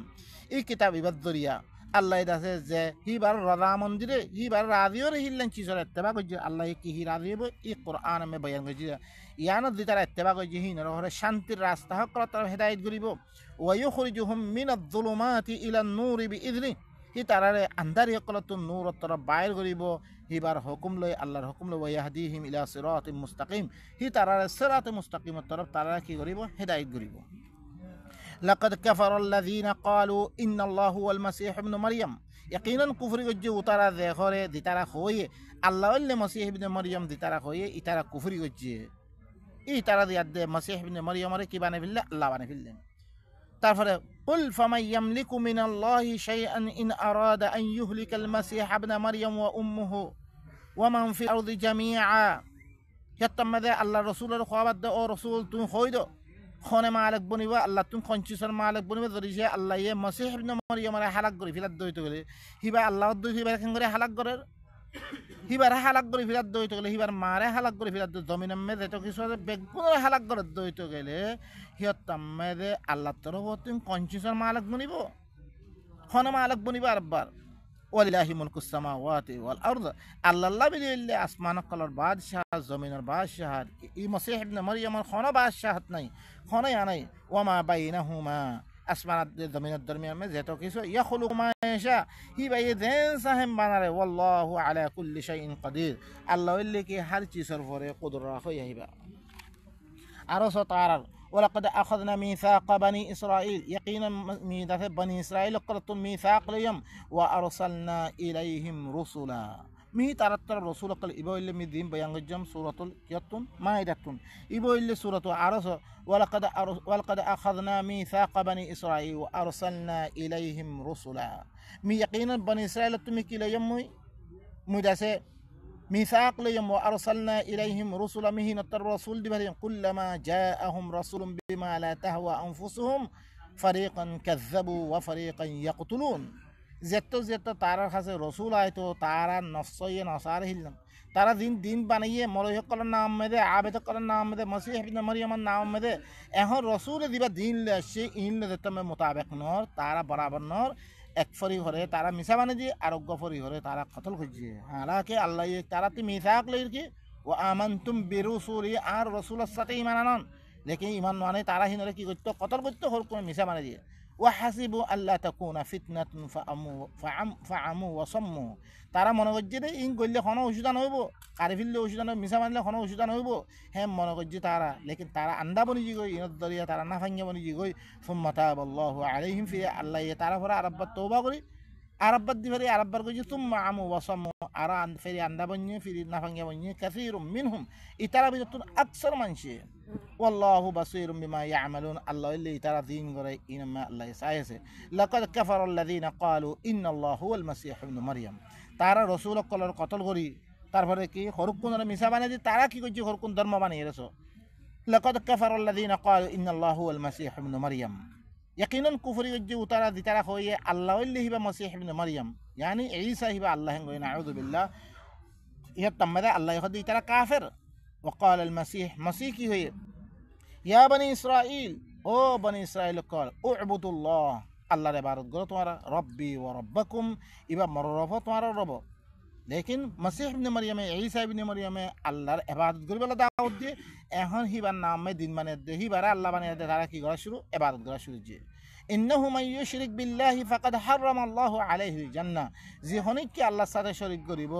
এই কিতাব ইবাদরিয়া আল্লাহ দাসে যে হিবার রাজা মন্দিরে হিবার রাজিও রহিলেন চিসর ইত্তেবা কইছে আল্লাহ কি হি রাজিব এই কোরআন মে বয়ান কইছে ইয়ানত দিতারা ইত্তেবা কইছে হি নরহরে শান্তির রাস্তা হক তরফ হেদায়েত করিব ওয়া ইখরিজুহুম মিনাদ যুলুমাতি ইলা নূরি বিইذনি হি তারারে আন্ধারি অকলতুন নূর তরফ বাইর করিব হিবার হুকুম লই আল্লাহর হুকুম লই ইয়াহদিহিম ইলা সিরাতিম মুস্তাকিম হি তারারে সিরাতে মুস্তাকিমের তরফ তারা কি করিব হেদায়েত করিব لقد كفر الذين قالوا ان الله هو المسيح ابن مريم يقينا كفر গজ্জে উতারা দেখরে দিতারা হয়ে আল্লাহ ওয়াল্লে মসিহ ইবনে মরিয়ম দিতারা হয়ে ইতারা কুফরি গজ্জে এই তারা দিয়াদে মসিহ ইবনে মরিয়মরে কি বানাই ফেললে আল্লাহ বানাই ফেললেন তারপরে قل فمن يملك من الله شيئا إن أراد أن يهلك المسيح ابن مريم وأمه ومن في الأرض جميعا يتم ذا الله رسول الخوابد أو رسول تون خويدو خونه مالك بنيوا الله تون خنچسر مالك بنيوا ذريجه الله يه مسيح ابن مريم را حلاق غري فيلاد دويتو گله হিবা আল্লাহ দই হিবা কেন করে হালাক করে হিবার হালাক করে ফিরাত দইতো গেলে হিবার মারে হালাক করে ফিরাত জমিনের মে যেত কিছু বেগুন হালাক করে দইতো গেলে হিয়তাম মেদে আল্লাহ তরফ তুমি কনচিসর মালিক বনিব খন মালিক বনিব আরবার ওয়ালিল্লাহি মুলকুস সামাওয়াতি ওয়াল আরদ আল্লাহ বিলিল্লাহ আসমান কলর বাদশাহ জমিনের বাদশাহ ই মসিহ ইবনে মরিয়মের খন বাদশাহ নাই খন নাই ওয়া মা বাইনাহুমা আসমান জমিনের দরমিয়ান মে যেত কিছু ইয়াখলুকু মা ইয়াশা হি বাই দেন সাহেব বানারে ওয়াল্লাহু আলা কুল্লি শাইইন কাদির আল্লাহ কি হর চিজের উপরে কুদরত হই আইবা আরো সতার ولقد أخذنا ميثاق بني إسرائيل يقينا ميثاق بني إسرائيل قرط ميثاق لهم وأرسلنا إليهم رسلا مي ترتر رسول قال إبو اللي مدين بيان جم سورة الكيتون ما يدتون إبو اللي سورة عرس ولقد أخذنا ميثاق بني إسرائيل وأرسلنا إليهم رسلا مي يقينا بني إسرائيل تمكي ليموي مدسه ميثاق لهم وأرسلنا إليهم رسلا مهين الرسول دبرين كلما جاءهم رسول بما لا تهوى أنفسهم فريقا كذبوا وفريقا يقتلون زتو تارا خاص رسول آيتو تارا نفسي نصار هلن تارا دين بانيه مولوي قلنا نام مده عابد قلنا نام مده مسيح ابن مريم نام مده اهون رسول দিবা দিন লেশে ইন লেতমে মোতাবেক নর তারা বরাবর নর এক ফরি হরে তারা মিছা মানে যে আরোগ্য ফরি হরে তারা কতল খুঁজছে হালাকে আল্লাহ তারা তি মিসাক লইর কি ও আমানতুম বিরুসুলি আর রাসূলের সাথে ঈমান আনন লেকিন ঈমান মানে তারা হিনরে কি করতে কতল করতে হর কোন মিছা মানে দিয়ে ওয়া হাসিবু আল্লা তাকুনা ফিতনাতুন ফাআমু ওয়া সাম্মু তারা মনে করছে রে ইন কইলে কোনো অসুবিধা নইব কারে ফিললে অসুবিধা নয় মিছা মানলে কোনো অসুবিধা নইব হ্যাঁ মনে করছে তারা লেকিন তারা আন্দা বনি জি গই ইনত দরিয়া তারা না ভাঙ্গে বনি জি গই সুম্মা তাবাল্লাহু আলাইহিম ফি আল্লাহ তারা পরে আরব্বাত তওবা করি আরব্বাত দিবারে আরব্বার কইছে তুম্মা আমু ওয়া Sammu ara feri anda bonye feri nafange bonye kathirum minhum itara bitun aksar manshi wallahu basirun bima ya'malun Allah illi itara din gore inma Allah sayase laqad kafara alladhina qalu inna Allah huwa al-masih ibn maryam তারা রাসূল colour কতল করি তারপরে কি হরকুনরে মিছা বানাই দি তারা কি কইছে হরকুন ধর্ম বানাই রেছো লাকাদ কাফারা আল্লাযিনা ক্বালু ইন্নাল্লাহু হুয়াল মাসীহ ইবনে মারইয়াম ইয়াকিনান কুফরি গজ্জে উতারা দিতারা হইয়ে আল্লাহ ইল্লি হিবা মাসীহ ইবনে মারইয়াম yani ঈসা হিবা আল্লাহ গয় নাউযু বিল্লাহ ইয়া তামদা আল্লাহ হদি তারা কাফির وقال المسيح مسيح কি হইয়ে ইয়া বনি ইসরাঈল ও বনি ইসরাঈল কল উবুদুল্লাহ আল্লাহর ইবাদত করো তোমরা রব্বি ওয়া রব্বাকুম ইবা মররফ তোমরা রব लेकिन मसीह इब्ने मरियम ईसा इब्ने मरियम আল্লাহর ইবাদত করি বলে দাওয়াত দিয়ে এখন হিবার নামে দিন মানে দে হিবারে আল্লাহ বানিয়ে দে তারা কি করা শুরু ইবাদত করা শুরু যে ইন্নাহু মান ইউশরিক বিল্লাহি ফাকাদ হারাম আল্লাহু আলাইহি জান্নাহ যে হনিক কি আল্লাহর সাথে শরীক করিব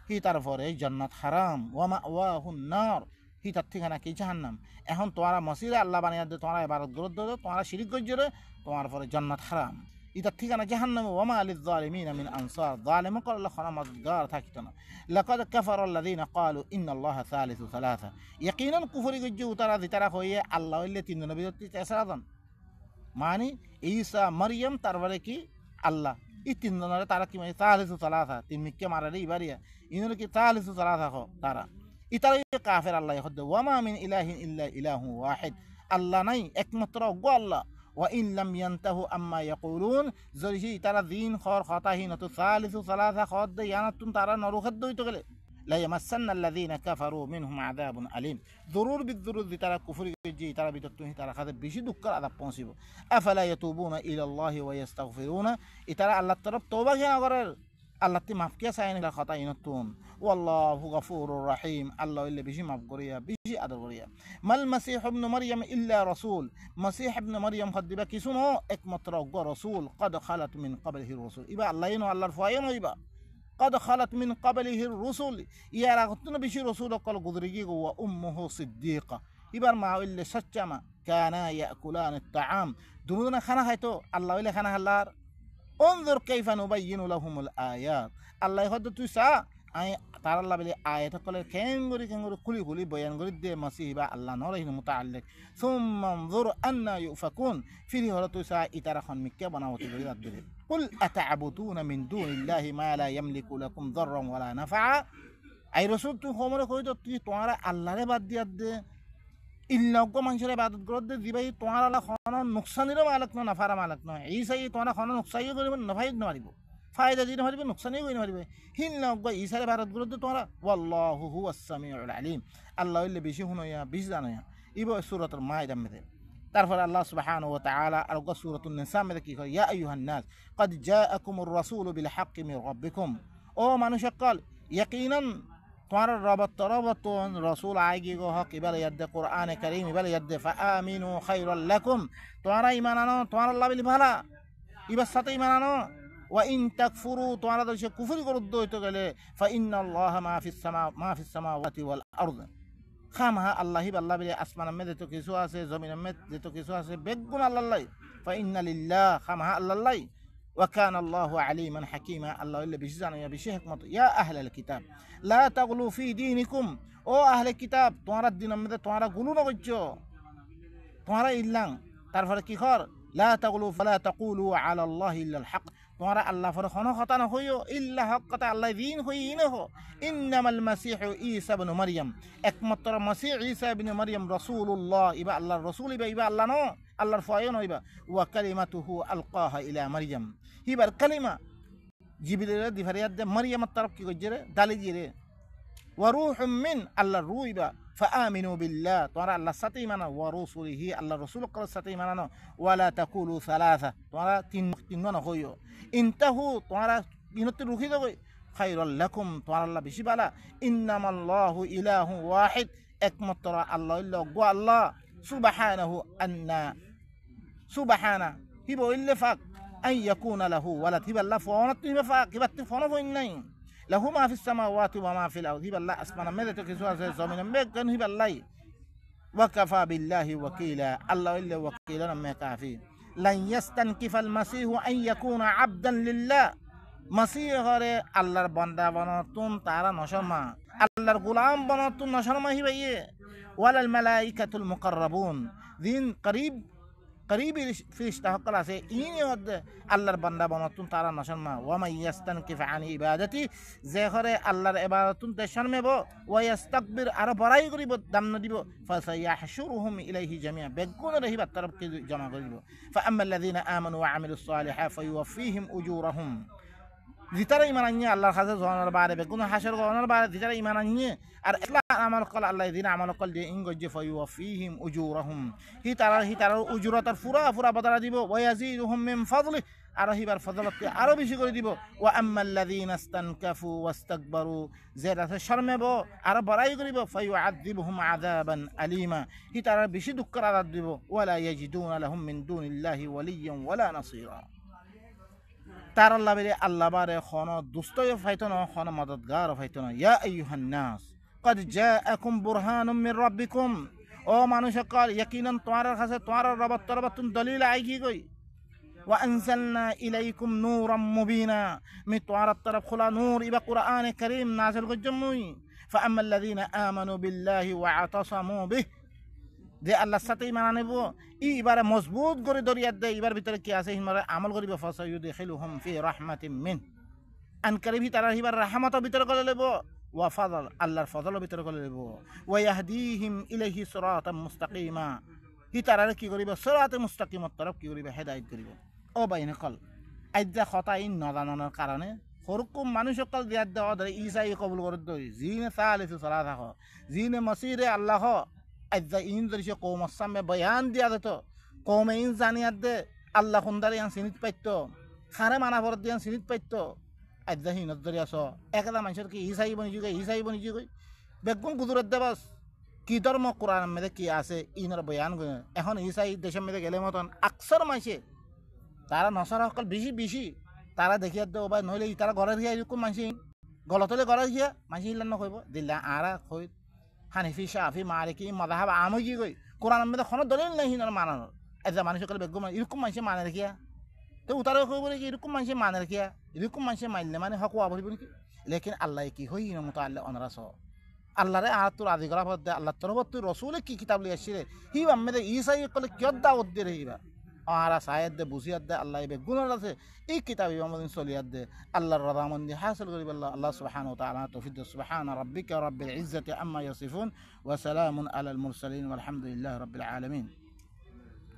হি তার পরে জান্নাত হারাম ওয়া মাওয়াহুন নার হি তার ঠিকানা কি জাহান্নাম এখন তোমরা মসিরে আল্লাহ বানিয়ে দে তোমরা ইবাদত করো তোমরা শিরক করজরে তোমার পরে জান্নাত হারাম ইতা ঠিকানা জাহান্নাম ওয়া মা লিল যালিমিন মিন আনসার যালিম কল খনা মদগার থাকিতনা লাকাদ কাফারা আল্লাযিনা ক্বালু ইন্নাল্লাহা সালিসু সালাসা ইয়াকিনান কুফরি গজ্জে উতারা দিতারা হইয়ে আল্লাহ ইল্লে তিন নবী তেসারাদন মানে ঈসা মারইয়াম তারপরে কি আল্লাহ এই তিন জনের তারা কি মানে সালিসু সালাসা তিন মিক্কে মারারে ইবারিয়া ইনর কি সালিসু সালাসা হ তারা ইতারা কাফির আল্লাহ হদ ওয়া মা মিন ইলাহিন ইল্লা ইলাহু ওয়াহিদ আল্লাহ নাই একমাত্র গো আল্লাহ وإن لم ينتهوا أما يقولون زرجي ترى دين خور خطاهين ثالث ثلاثة خد يانتون ترى نروخد دوي تغلي لا يمسن الذين كفروا منهم عذاب أليم ضرور بالضرور ترى كفر جي ترى بتتوه ترى خد بيشي دكر عذاب بونسيبو أفلا يتوبون إلى الله ويستغفرون ترى الله ترى توبة كنا غرر الله تماف كيا ساين إلى خطاهين التون والله غفور رحيم الله اللي بيجي مفقريا بيجي أدروريا ما المسيح ابن مريم إلا رسول مسيح ابن مريم قد بكي سنو اكمترق رسول قد خلت من قبله الرسول إبا الله ينو الله الفاين إبا قد خلت من قبله الرسول يا رغتنا بشي رسول قال قدريجي وأمه صديقة إبا ما اللي سجما كانا يأكلان الطعام دمنا خنا هيتو الله اللي خنا هلار انظر كيف نبين لهم الآيات الله يهد تسا আই তার আল্লাহ বলে আয়াত কলে কেঙ্গুরি খুলি খুলি বয়ান করে দে মাসিহ বা আল্লাহ নরহিন মুতাআল্লিক সুম্মা انظر ان يؤفكون ফিরি হলো তুই সা ইতারা খন মিক্কে বানাওতি করে রাত দিলে কুল আতা'বুতুনা মিন দুনিল্লাহি মা লা ইয়ামলিকু লাকুম দাররান ওয়ালা নাফআ আই রাসূল তুই হোমরে কই তো তুই তোমরা আল্লাহরে বাদ দিয়া দে ইল্লাহ মানুষের ইবাদত করে দে দিবাই তোমরা আল্লাহ খন নুকসানিরও মালিক না নাফারা মালিক না ঈসাই তোমরা খন নুকসাইও করিব নাফাই নরিব ফায়দা দিন হরিবে নুকসানই হইন হরিবে হিল্লা গো ইসারে ভারত গুরুত্ব তোমরা ওয়াল্লাহু হুয়াস সামিউল আলিম আল্লাহ ইল্লে বেশি হুনয়া বেশি জানয়া ইবো সূরাতুল মাইদা মধ্যে তারপর আল্লাহ সুবহানাহু ওয়া তাআলা আর গো সূরাতুন নিসা মধ্যে কি কয় ইয়া আইয়ুহান নাস قد جاءكم الرسول بالحق من ربكم ও মানুষ সকল ইয়াকিনান তোমার রবতন রাসূল আইগি গো হক ইবালে ইয়াদ কুরআনে কারীম ইবালে ইয়াদ ফাআমিনু খায়রাল লাকুম তোমরা ঈমান আনো তোমার আল্লাহ বলি ভালো ইবার সাথে ঈমান আনো وإن تكفروا تعالى ذلك كفر قرد يتقال فإن الله ما في السماوات والأرض خامها الله بالله بلي أسمان مد تكسوا سه زمين مد تكسوا سه بيجون الله فإن لله خامها الله وكان الله عليما حكيما الله اللي بيجزانا يا بشي حكمت يا أهل الكتاب لا تغلوا في دينكم أو أهل الكتاب تعالى الدين مد تعالى قولون وجو تعالى إلّان تعرف الكفار لا تغلوا فلا تقولوا على الله إلا الحق তোমারা আল্লাহ ফর খন খতানো হইও ইল্লা হকতা আল্লাহ দিন হই ইনহ ইন্নামাল মাসিহু ঈসা ইবনে মারইয়াম একমাত্র মাসিহ ঈসা ইবনে মারইয়াম রাসূলুল্লাহ ইবা আল্লাহর রাসূল ইবা আল্লাহ নো আল্লাহর ফায়ন হইবা ওয়া কালিমাতুহু আলকাহা ইলা মারইয়াম হিবার কালিমা জিবরিল দিফারিয়াত দে মারইয়ামের তরফ কি গজরে দালি জিরে ওয়া রূহুম মিন আল্লাহর রূহ ইবা فآمنوا بالله ترى الله ستي منا ورسوله الله رسول قال ستي منا ولا تقولوا ثلاثة ترى تننا خويو انتهوا ترى ينتروخي دو خير لكم ترى الله بشبالا إنما الله إله واحد اكمت ترى الله إلا هو الله سبحانه أن سبحانه هبو إلا فاق أن يكون له ولد هبا الله فونت هبا فاق هبا تفونه إنين له ما في السماوات وما في الأرض هبا الله أسمنا ماذا تكسوا زمنا مكان هبا الله وكفى بالله وكيلا الله إلا وكيلنا ما كافي لن يستنكف المسيح أن يكون عبدا لله মাসিহ হরে আল্লাহর বান্দা বানাতুন তারা নশরমা আল্লাহর গোলাম বানাতুন নশরমা হি ভাইয়ে ওয়ালাল মালাইকাতুল মুকাররাবুন দিন করিবি ফিরিস্তা হকল আছে ইনি আল্লাহর বান্দা বানাতুন তারা নশরমা ওয়া মাইয়াস্তানকিফ আন ইবাদাতি যে হরে আল্লাহর ইবাদতুন তে শর্মেব ওয়া ইস্তাকবির আর বড়াই করিব দাম ন দিব ফাসায়াহশুরুহুম ইলাইহি জামিআ বেগুন রহিবা তরফ কে জমা করিব ফাআম্মাল্লাযিনা আমানু ওয়া আমিলুস সালিহাত ফায়ুওয়াফিহিম উজুরাহুম জিতারা ইমান আনিয়ে আল্লাহর কাছে জনার বারে বেগুন হাসর জনার বারে জিতারা ইমান আনিয়ে আর ইখলাস আমাল কল আল্লাহ দিন আমাল কল দিয়ে ইনগজ ফায়ুওয়াফিহিম উজুরাহুম হি তারা উজুরাতার ফুরা বদলা দিব ওয়া ইয়াজিদুহুম মিন ফাদলি আর হিবার ফজলতকে আরো বেশি করে দিব ওয়া আম্মাল্লাযিনা ইস্তানকাফু ওয়াস্তাকবারু যারা শর্মেব আর বড়াই করিব ফায়ুআযিবুহুম আযাবান আলিমা হি তারা বেশি দুঃখের আযাব দিব ওয়ালা ইয়াজিদুনা লাহুম মিন দুনিল্লাহি ওয়ালিয়্যান ওয়ালা নাসীরা তার আল্লাহ বেরে আল্লাহ বারে খন দুস্তয় ফাইতন খন মদদগার ফাইতন ইয়া আইয়ুহান নাস قد جاءكم برهان من ربكم ও মানুষ সকল ইয়াকিনান তোমার কাছে তোমার রব তরবাতুন দলিল আইগি গই وأنزلنا إليكم نورا مبينا من توار الطرف خلا نور إبا قرآن كريم نازل قجموي فأما الذين آمنوا بالله واعتصموا به যে আল্লাহর সাথে ঈমান আনব এইবারে মজবুত করে দরিয়াত দেয় এবার ভিতরে কি আছে হিমারে আমল করিব ফাসায়ুদখিলুহুম ফি রাহমাতিন মিন আনকারিবি তারা হিবার রাহমাতের ভিতরে করে লব ওয়া ফাদল আল্লাহর ফজলের ভিতরে করে লব ওয়া ইয়াহদিহিম ইলাইহি সিরাতাম মুস্তাকিমা হি তারারে কি করিব সিরাতে মুস্তাকিমত তরফ কি করিব হেদায়েত করিব ও বাইনে কল আইজা খতাইন নজানানোর কারণে হরকুম মানুষ সকল দিয়াত দেওয়া ধরে ঈসাই কবুল করে দই জিনে সালিসু সালাহ জিনে মসিরে আল্লাহ আজ্জা ইন দরিছে কৌম সামনে বয়ান দিয়া যেত কৌমে ইন জানিয়াত দে আল্লাহ খুন্দার ইয়ান চিনিত পাইত খারে মানা ভরত দিয়ান চিনিত পাইত আজ্জা হিনত ধরি আস একটা মানুষের কি ইসাই বনি যুগ বেগুন গুজরাত দেবাস কি ধর্ম কোরআন মেয়েদের কি আছে ইনার বয়ান এখন ইসাই দেশের মেয়েদের গেলে মতন আকসর মাসে তারা নসরা সকল বেশি তারা দেখিয়া দে ওবাই নহলে তারা ঘরের গিয়া এরকম মানুষ গলতলে ঘরের গিয়া মানুষ ইল্লান নকইব দিল্লা আরা কই হানিফি শাফি মালিকি মাযহাব আমই কি কই কোরআন মধ্যে কোনো দলিল নাই হিনার মানানোর এজা মানুষ সকল বেগুম এরকম মানুষ মানে রাখিয়া তো উতারে কইব কি এরকম মানুষ মানে রাখিয়া এরকম মানুষ মানলে মানে হক ওয়া বলিব নাকি লেকিন আল্লাহ কি হই না মুতাআল্লিক অনরাস আল্লাহরে আতুর আদি করা পড়তে আল্লাহ তরফত রাসূলে কি কিতাব লিয়ে আসছে হি আমাদের ঈসাই কলে কি দাওয়াত দিয়ে রহিবা আর সায়েদ দে বুঝিয়াত দে আল্লাহ বেগুনার আছে এই কিতাব আমাদের চলিয়াত দে আল্লাহর রাদামন্দি হাসিল করিব আল্লাহ সুবহানাহু ওয়া তাআলা তৌফিক দে সুবহান রাব্বিকা রাব্বিল ইজ্জাতি আম্মা ইয়াসিফুন ওয়া সালামুন আলাল মুরসালিন ওয়াল হামদুলিল্লাহি রাব্বিল আলামিন।